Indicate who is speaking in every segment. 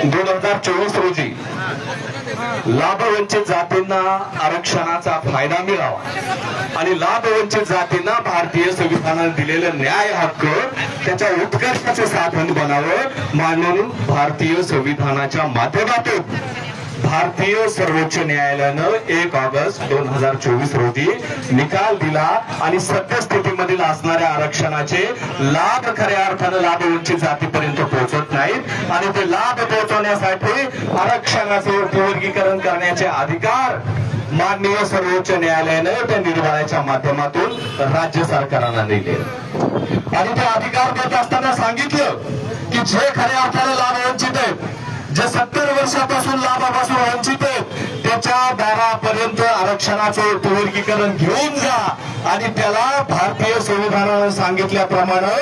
Speaker 1: 2024 रोजी लाभवंचित जातींना आरक्षणाचा फायदा मिळावा आणि लाभवंचित जातींना भारतीय संविधानाने दिलेले न्याय हक्क त्याच्या उत्कर्षाचे साधन बनावं म्हणून भारतीय संविधानाच्या माध्यमातून भारतीय सर्वोच्च न्यायालयानं 1 ऑगस्ट 2024 रोजी निकाल दिला आणि सद्यस्थितीमधील असणाऱ्या आरक्षणाचे लाभ खऱ्या अर्थानं लाभवंचित जातीपर्यंत पोहोचत नाहीत आणि ते लाभ पोहोचवण्यासाठी आरक्षणाचे वर्गीकरण करण्याचे अधिकार माननीय सर्वोच्च न्यायालयानं त्या निर्णयाच्या माध्यमातून राज्य सरकारांना दिले आणि ते अधिकार देत असताना सांगितलं की जे खऱ्या अर्थानं लाभवंचित आहेत, जे 70 वर्षापासून लाभापासून वंचित आहेत, त्याच्या दारापर्यंत आरक्षणाचे वर्गीकरण घेऊन जा आणि त्याला भारतीय संविधानाने सांगितल्याप्रमाणे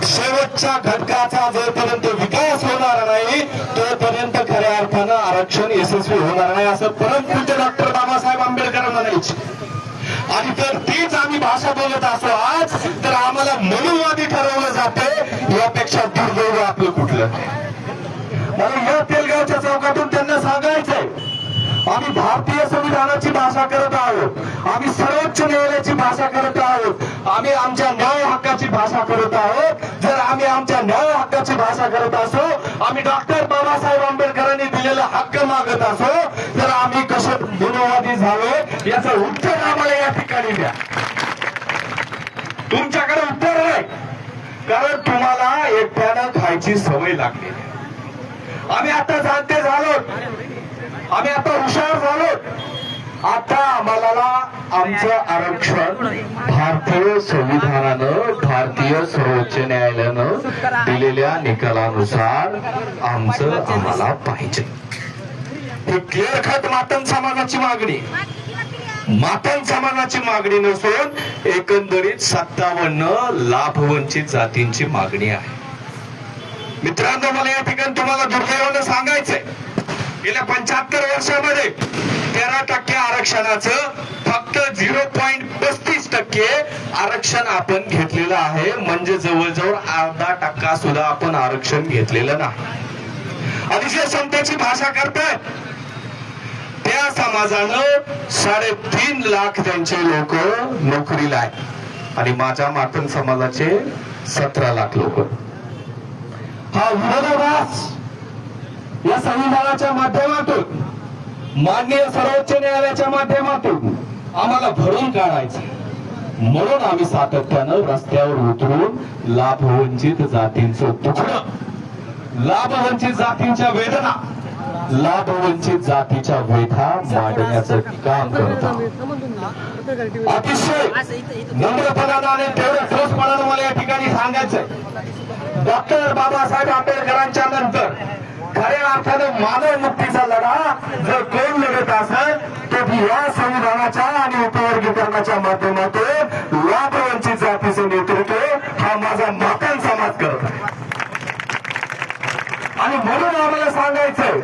Speaker 1: शेवटच्या घटकाचा जोपर्यंत विकास होणार नाही तोपर्यंत खऱ्या अर्थानं आरक्षण यशस्वी होणार नाही असं परमपूज्य डॉक्टर बाबासाहेब आंबेडकर म्हणायचे. आणि तर तीच आम्ही भाषा बोलत असो आज तर आम्हाला मनुवादी ठरवलं जाते, यापेक्षा दुर्दैव आपलं कुठलं. मला या तेलगावच्या चौकातून त्यांना सांगायचंय आम्ही भारतीय संविधानाची भाषा करत आहोत, आम्ही सर्वोच्च न्यायालयाची भाषा करत आहोत, आम्ही आमच्या न्याय हक्काची भाषा करत आहोत. जर आम्ही आमच्या न्याय हक्काची भाषा करत असो, आम्ही डॉक्टर बाबासाहेब आंबेडकरांनी दिलेला हक्क मागत असो, तर आम्ही कसे गुणवादी झालो याचं उत्तर आम्हाला या ठिकाणी द्या. तुमच्याकडे उत्तर नाही, कारण तुम्हाला एकट्यानं खायची सवय लागली. आम्ही आता जाणते झालो, आम्ही आता हुशार झालो. आता आम्हाला आमचं आरक्षण भारतीय संविधानानं भारतीय सर्वोच्च न्यायालयानं दिलेल्या निकालानुसार आम्हाला पाहिजे. ही क्लिअर कट मातंग समाजाची मागणी, मातंग समाजाची मागणी नसून एकंदरीत 57 लाभवंचित जातींची मागणी आहे. मित्रांनो, मला या ठिकाणी तुम्हाला दुर्दैवानं सांगायचंय, गेल्या 75 वर्षामध्ये 13% आरक्षणाचं फक्त 0.35% आरक्षण आपण घेतलेलं आहे. म्हणजे जवळजवळ अर्धा टक्का सुद्धा आपण आरक्षण घेतलेलं नाही. आणि जे समतेची भाषा करतायत त्या समाजानं 3.5 लाख त्यांचे लोक नोकरीला आहेत आणि माझ्या मातंग समाजाचे 17 लाख लोक. हा विरोधाभास या संविधानाच्या माध्यमातून माननीय सर्वोच्च न्यायालयाच्या माध्यमातून आम्हाला भरून काढायचं. म्हणून आम्ही सातत्यानं रस्त्यावर उतरून लाभवंचित जातींचं दुखणं, लाभवंचित जातींच्या वेदना, लाभवंचित जातीच्या वेधा मांडण्याचं काम करत आहोत. अतिशय नम्रपणानं आणि तेवढ्या ठोसपणानं मला या ठिकाणी सांगायचंय, डॉक्टर बाबासाहेब आंबेडकरांच्या नंतर खऱ्या अर्थानं मानव मुक्तीचा लढा जर कोण लढत असेल तो या संविधानाच्या आणि उपवर्गीकरणाच्या माध्यमातून लाभवंचित जातीचं नेतृत्व हा माझा मातंग समाज करत आहे. आणि म्हणून आम्हाला सांगायचंय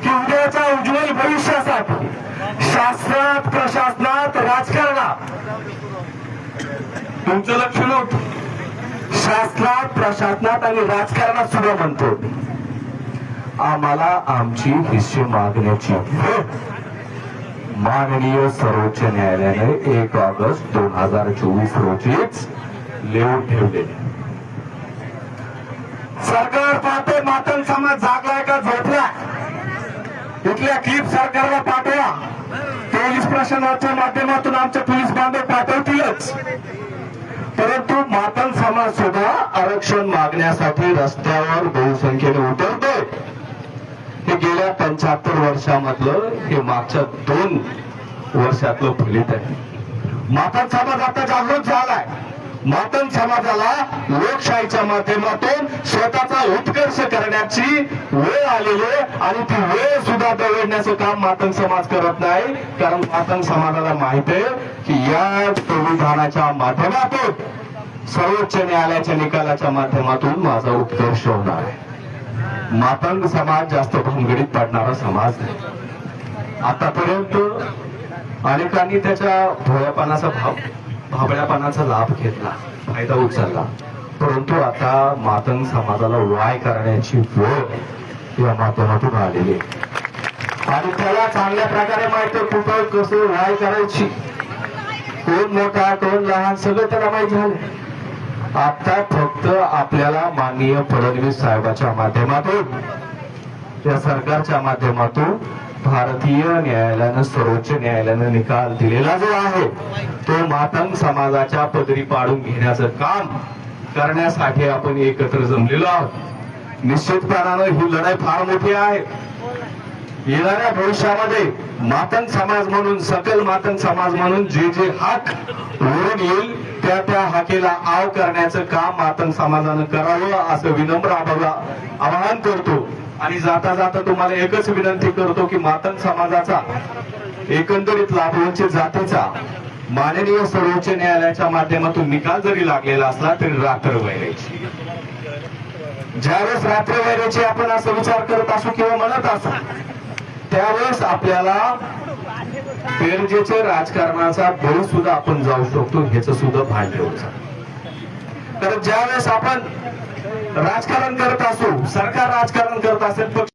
Speaker 1: की उद्याच्या उज्ज्वल भविष्यासाठी शास्त्रात, प्रशासनात, राजकारणात तुमचं लक्ष नव्हतं. शासनात, प्रशासनात आणि राजकारणात सुद्धा म्हणतो आम्हाला आमची हिस्से मागण्याची माननीय सर्वोच्च न्यायालयाने 1 ऑगस्ट 2024 रोजीच लिहून ठेवले. सरकार पाहते मातंग समाज जागलाय का झोपला. इथल्या क्लिप सरकारला पाठवा. पोलीस प्रशासनाच्या माध्यमातून आमचे पोलीस बांधव पाठवतीलच, परंतु मातंग समाज सुद्धा आरक्षण मागण्यासाठी रस्त्यावर बहुसंख्येने उतरतोय. हे गेल्या 75 वर्षामधलं हे मागच्या 2 वर्षातलं फलित आहे. मातंग समाज आता जागृत झालाय. मातंग समाजाला लोकशाहीच्या माध्यमातून स्वतःचा उत्कर्ष करण्याची वेळ आलेली आहे आणि ती वेळ सुद्धा दवडण्याचं काम मातंग समाज करत नाही. कारण मातंग समाजाला माहित आहे की या संविधानाच्या माध्यमातून सर्वोच्च न्यायालयाच्या निकालाच्या माध्यमातून माझा उत्कर्ष होणार आहे. मातंग समाज जास्त भानगडीत पडणारा समाज नाही. आतापर्यंत अनेकांनी त्याच्या भोळ्यापणाचा भाबड्यापणाचा लाभ घेतला, फायदा उचलला, परंतु आता मातंग समाजाला वाय करण्याची वेळ या माध्यमातून आलेले आणि त्याला चांगल्या प्रकारे माहिती आहे कुठं कसं वाय करायची, कोण मोठा कोण लहान सगळं त्याला माहिती झालं. आता फक्त आपल्याला माननीय फडणवीस साहेबांच्या माध्यमातून, या सरकारच्या माध्यमातून भारतीय न्यायालयानं, सर्वोच्च न्यायालयानं निकाल दिलेला जो आहे तो मातंग समाजाच्या पदरी पाडून घेण्याचं काम करण्यासाठी आपण एकत्र जमलेलो आहोत. निश्चितपणानं ही लढाई फार मोठी आहे. येणाऱ्या भविष्यामध्ये मातंग समाज म्हणून, सकल मातंग समाज म्हणून जे जे हक वरून येईल त्या हाकेला आव करण्याचं काम मातंग समाजानं करावं असं विनम्र आवाहन करतो. आणि जाता जाता तुम्हाला एकच विनंती करतो की मातंग समाजाचा, एकंदरीत लाभवंचित जातीचा माननीय सर्वोच्च न्यायालयाच्या माध्यमातून निकाल जरी लागलेला असला तरी रात्र वैरायची, ज्यावेळेस रात्र वैरायची आपण असं विचार करत असू किंवा म्हणत असू, त्यावेळेस आपल्याला पेरजेचे राजकारणाचा बळी सुद्धा आपण जाऊ शकतो, ह्याच सुद्धा भान ठेवायचं. कारण ज्यावेळेस आपण राजकारण करत असू, सरकार राजकारण करत असेल,